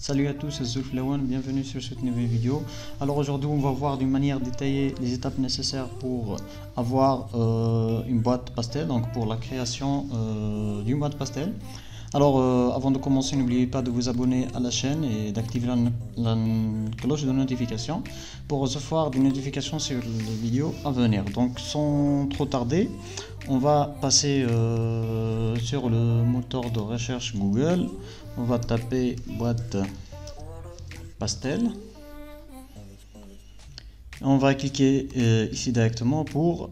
Salut à tous, c'est Zulflawan, bienvenue sur cette nouvelle vidéo. Alors aujourd'hui on va voir d'une manière détaillée les étapes nécessaires pour avoir une boîte pastel, donc pour la création d'une boîte pastel. Alors avant de commencer, n'oubliez pas de vous abonner à la chaîne et d'activer la cloche de notification pour recevoir des notifications sur les vidéos à venir. Donc sans trop tarder, on va passer sur le moteur de recherche Google. On va taper boîte pastel. On va cliquer ici directement pour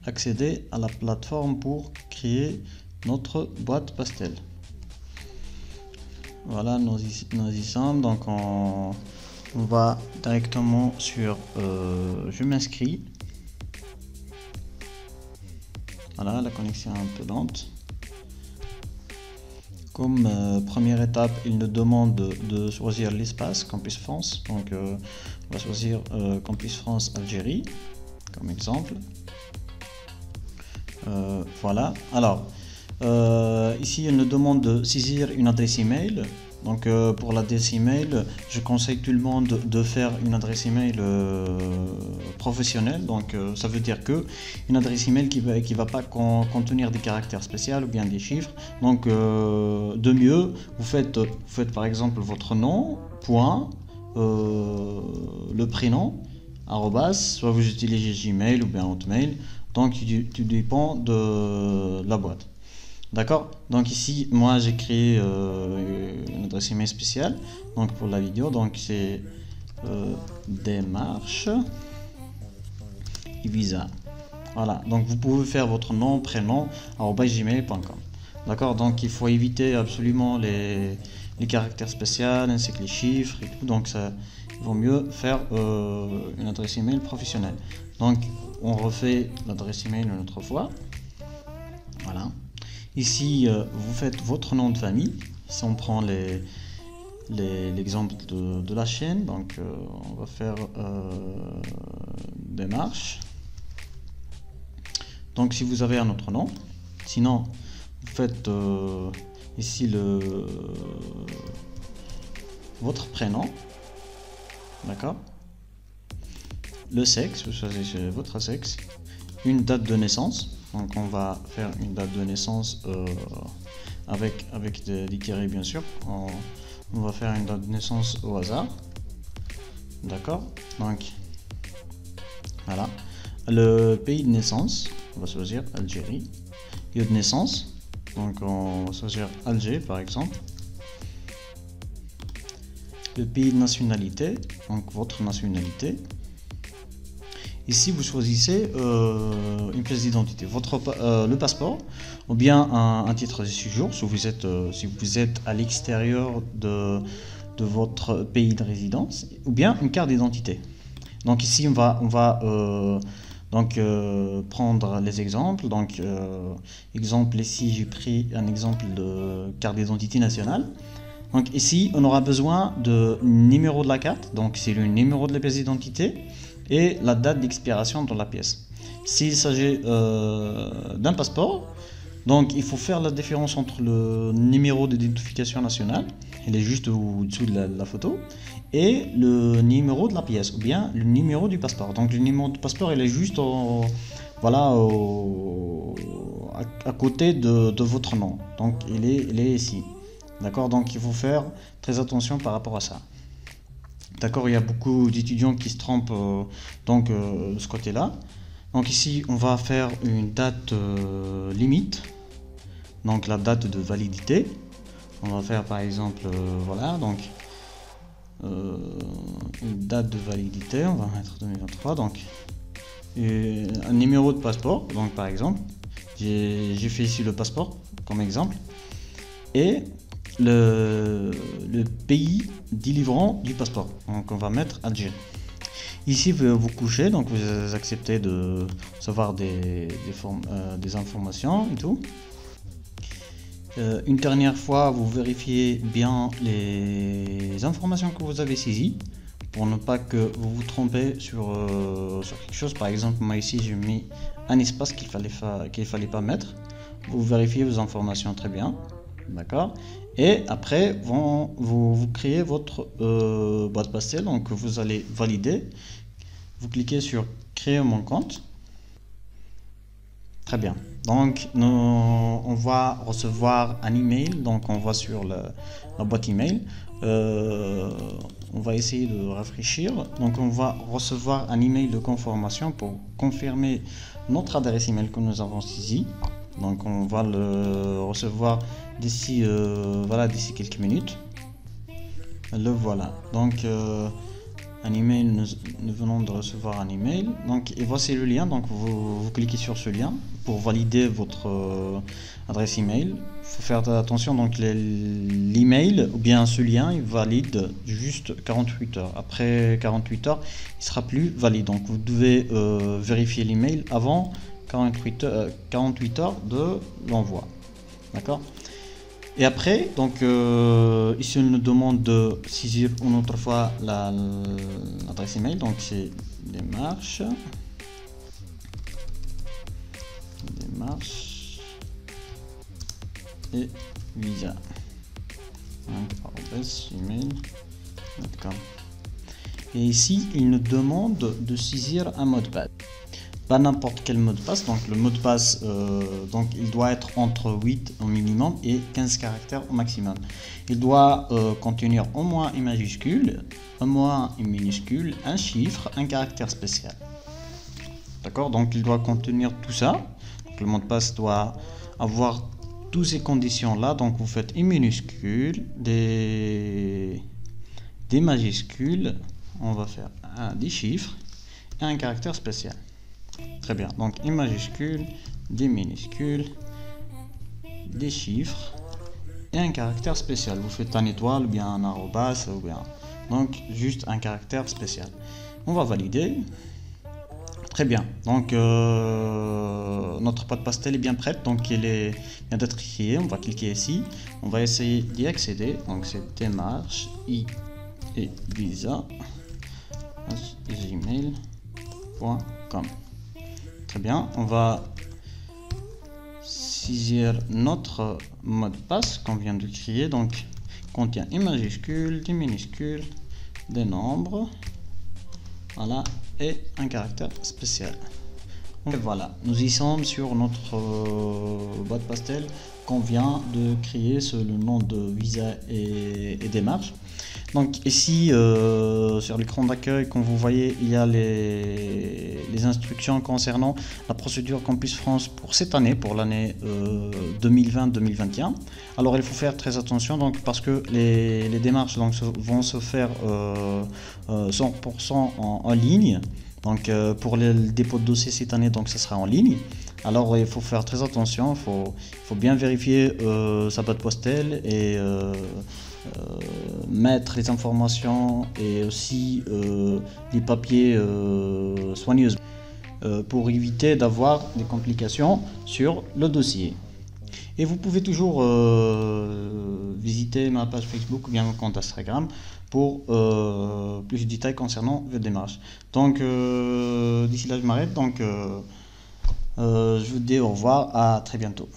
accéder à la plateforme pour créer notre boîte pastel. Voilà, nous y sommes. Donc on va directement sur je m'inscris. Voilà, la connexion est un peu lente. Comme première étape, il nous demande de choisir l'espace Campus France. Donc on va choisir Campus France Algérie comme exemple. Voilà. Alors ici, il nous demande de saisir une adresse email. Donc pour l'adresse email, je conseille tout le monde de faire une adresse email professionnelle. Donc ça veut dire que une adresse email qui va pas contenir des caractères spéciaux ou bien des chiffres. Donc de mieux, vous faites par exemple votre nom, point, le prénom, arrobas, soit vous utilisez Gmail ou bien Hotmail. Donc tu dépend de la boîte. D'accord, donc ici moi j'ai créé une adresse email spéciale donc pour la vidéo, donc c'est démarche Visa. Voilà, donc vous pouvez faire votre nom, prénom @gmail.com. D'accord, donc il faut éviter absolument les caractères spéciaux ainsi que les chiffres et tout, donc ça il vaut mieux faire une adresse email professionnelle. Donc on refait l'adresse email une autre fois. Voilà. Ici, vous faites votre nom de famille. Si on prend l'exemple de la chaîne, donc on va faire démarche. Donc si vous avez un autre nom, sinon vous faites ici votre prénom, d'accord. Le sexe, vous choisissez votre sexe, une date de naissance. Donc on va faire une date de naissance avec des tirets bien sûr. On va faire une date de naissance au hasard. D'accord. Donc voilà. Le pays de naissance, on va choisir Algérie. Lieu de naissance, donc on va choisir Alger par exemple. Le pays de nationalité, donc votre nationalité. Ici, vous choisissez une pièce d'identité, le passeport, ou bien un titre de séjour, si vous êtes à l'extérieur de votre pays de résidence, ou bien une carte d'identité. Donc ici, on va prendre les exemples. Donc, exemple ici, j'ai pris un exemple de carte d'identité nationale. Donc ici, on aura besoin de numéro de la carte, donc c'est le numéro de la pièce d'identité, et la date d'expiration de la pièce. S'il s'agit d'un passeport, donc il faut faire la différence entre le numéro d'identification nationale, il est juste au-dessous de la photo, et le numéro de la pièce, ou bien le numéro du passeport. Donc le numéro du passeport, il est juste à côté de votre nom, donc il est ici. D'accord, donc il faut faire très attention par rapport à ça. D'accord, il y a beaucoup d'étudiants qui se trompent de ce côté-là. Donc ici, on va faire une date limite. Donc la date de validité. On va faire par exemple, voilà, donc une date de validité. On va mettre 2023. Donc un numéro de passeport. Donc par exemple, j'ai fait ici le passeport comme exemple. Et le pays délivrant du passeport, donc on va mettre Algérie. Ici vous couchez, donc vous acceptez de savoir des informations et tout. Une dernière fois, vous vérifiez bien les informations que vous avez saisies pour ne pas que vous vous trompez sur quelque chose. Par exemple, moi ici j'ai mis un espace qu'il fallait pas mettre. Vous vérifiez vos informations très bien. D'accord. Et après, vous créez votre boîte pastel. Donc, vous allez valider. Vous cliquez sur créer mon compte. Très bien. Donc, on va recevoir un email. Donc, on va sur la boîte email. On va essayer de rafraîchir. Donc, on va recevoir un email de confirmation pour confirmer notre adresse email que nous avons ici. Donc, on va le recevoir d'ici d'ici quelques minutes. Le voilà. Donc, un email, nous venons de recevoir un email. Donc, et voici le lien. Donc, vous cliquez sur ce lien pour valider votre adresse email. Il faut faire attention. Donc, l'email ou bien ce lien, il valide juste 48 heures. Après 48 heures, il sera plus valide. Donc, vous devez vérifier l'email avant 48 heures de l'envoi. D'accord? Et après, donc ici on nous demande de saisir une autre fois l'adresse email. Donc c'est démarche et visa. email.com. Et ici il nous demande de saisir un mot de passe. Pas n'importe quel mot de passe, donc le mot de passe donc il doit être entre 8 au minimum et 15 caractères au maximum. Il doit contenir au moins une majuscule, au moins une minuscule, un chiffre, un caractère spécial. D'accord? Donc il doit contenir tout ça. Donc, le mot de passe doit avoir toutes ces conditions là. Donc vous faites une minuscule, des majuscules, on va faire des chiffres et un caractère spécial. Très bien, donc une majuscule, des minuscules, des chiffres et un caractère spécial. Vous faites un étoile ou bien un arrobas ou bien donc juste un caractère spécial. On va valider. Très bien, donc notre pâte pastel est bien prête, donc elle vient d'être créée. On va cliquer ici, on va essayer d'y accéder. Donc c'est démarche et visa gmail.com. Très bien, on va saisir notre mot de passe qu'on vient de créer. Donc contient une majuscule, des minuscules, des nombres, voilà, et un caractère spécial. Et voilà, nous y sommes sur notre boîte pastel qu'on vient de créer sous le nom de visa et démarche. Donc ici sur l'écran d'accueil, comme vous voyez, il y a les instructions concernant la procédure Campus France pour cette année, pour l'année 2020-2021. Alors il faut faire très attention donc, parce que les démarches donc, vont se faire 100% en ligne. Donc pour le dépôt de dossier cette année, donc ça sera en ligne. Alors il faut faire très attention, il faut bien vérifier sa boîte postale et mettre les informations et aussi les papiers soigneusement pour éviter d'avoir des complications sur le dossier. Et vous pouvez toujours visiter ma page Facebook ou bien mon compte Instagram pour plus de détails concernant vos démarches. Donc d'ici là je m'arrête, donc je vous dis au revoir, à très bientôt.